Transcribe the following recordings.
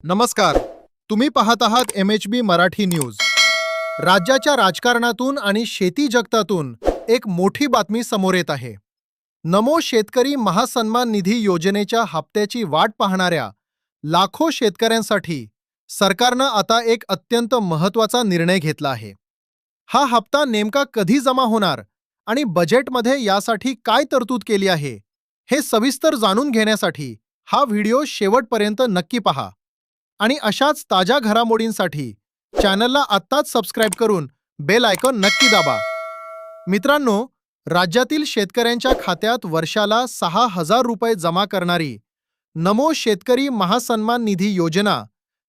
नमस्कार. तुम्ही पाहत आहात MHB मराठी न्यूज. राज्याच्या राजकारणातून आणि शेती जगतातून एक मोठी बातमी समोर येत आहे. नमो शेतकरी महासन्मान निधी योजनेच्या हप्त्याची वाट पाहणाऱ्या लाखो शेतकऱ्यांसाठी सरकारनं आता एक अत्यंत महत्त्वाचा निर्णय घेतला आहे. हा हप्ता नेमका कधी जमा होणार आणि बजेटमध्ये यासाठी काय तरतूद केली आहे, हे सविस्तर जाणून घेण्यासाठी हा व्हिडिओ शेवटपर्यंत नक्की पहा. आणि अशाच ताज्या घडामोडींसाठी चॅनलला आत्ताच सबस्क्राईब करून बेल आयकॉन नक्की दाबा. मित्रांनो, राज्यातील शेतकऱ्यांच्या खात्यात वर्षाला 6,000 रुपये जमा करणारी नमो शेतकरी महासन्मान निधी योजना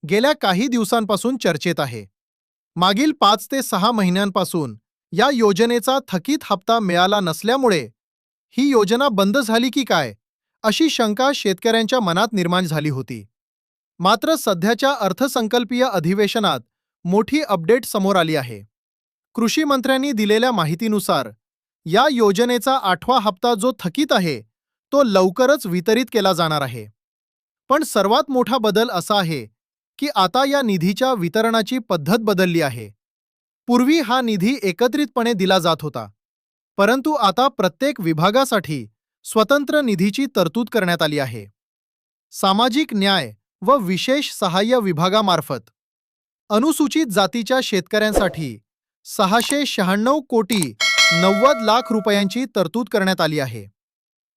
गेल्या काही दिवसांपासून चर्चेत आहे. मागील 5 ते 6 महिन्यांपासून या योजनेचा थकीत हप्ता मिळाला नसल्यामुळे ही योजना बंद झाली की काय, अशी शंका शेतकऱ्यांच्या मनात निर्माण झाली होती. मात्र सध्याच्या अर्थसंकल्पीय अधिवेशनात मोठी अपडेट समोर आली आहे. कृषी मंत्र्यांनी दिलेल्या माहितीनुसार या योजनेचा 8वा हप्ता जो थकीत आहे तो लवकरच वितरित केला जाणार आहे. पण सर्वात मोठा बदल असा आहे की आता या निधीच्या वितरणाची पद्धत बदलली आहे. पूर्वी हा निधी एकत्रितपणे दिला जात होता, परंतु आता प्रत्येक विभागासाठी स्वतंत्र निधीची तरतूद करण्यात आली आहे. सामाजिक न्याय व विशेष सहाय्य विभागामार्फत अनुसूचित जातीच्या शेतकऱ्यांसाठी 696 कोटी 90 लाख रुपयांची तरतूद करण्यात आली आहे.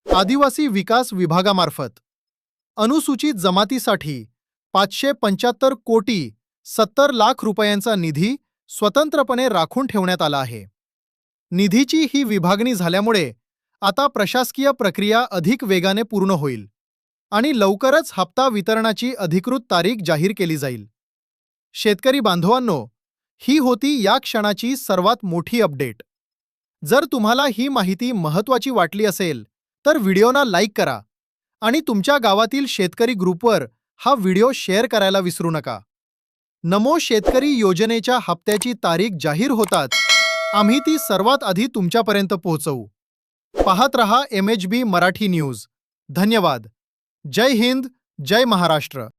आदिवासी विकास विभागामार्फत अनुसूचित जमातीसाठी 575 कोटी 70 लाख रुपयांचा निधी स्वतंत्रपणे राखून ठेवण्यात आला आहे. निधीची ही विभागणी झाल्यामुळे आता प्रशासकीय प्रक्रिया अधिक वेगाने पूर्ण होईल आणि लवकरच हप्ता वितरणाची अधिकृत तारीख जाहीर केली जाईल. शेतकरी बांधवांनो, ही होती या क्षणाची सर्वात मोठी अपडेट. जर तुम्हाला ही माहिती महत्त्वाची वाटली असेल तर व्हिडिओला लाईक करा आणि तुमच्या गावातील शेतकरी ग्रुपवर हा व्हिडिओ शेअर करायला विसरू नका. नमो शेतकरी योजनेच्या हप्त्याची तारीख जाहीर होताच आम्ही ती सर्वात आधी तुमच्यापर्यंत पोहोचवू. पाहत रहा MHB मराठी न्यूज. धन्यवाद. जय हिंद, जय महाराष्ट्र.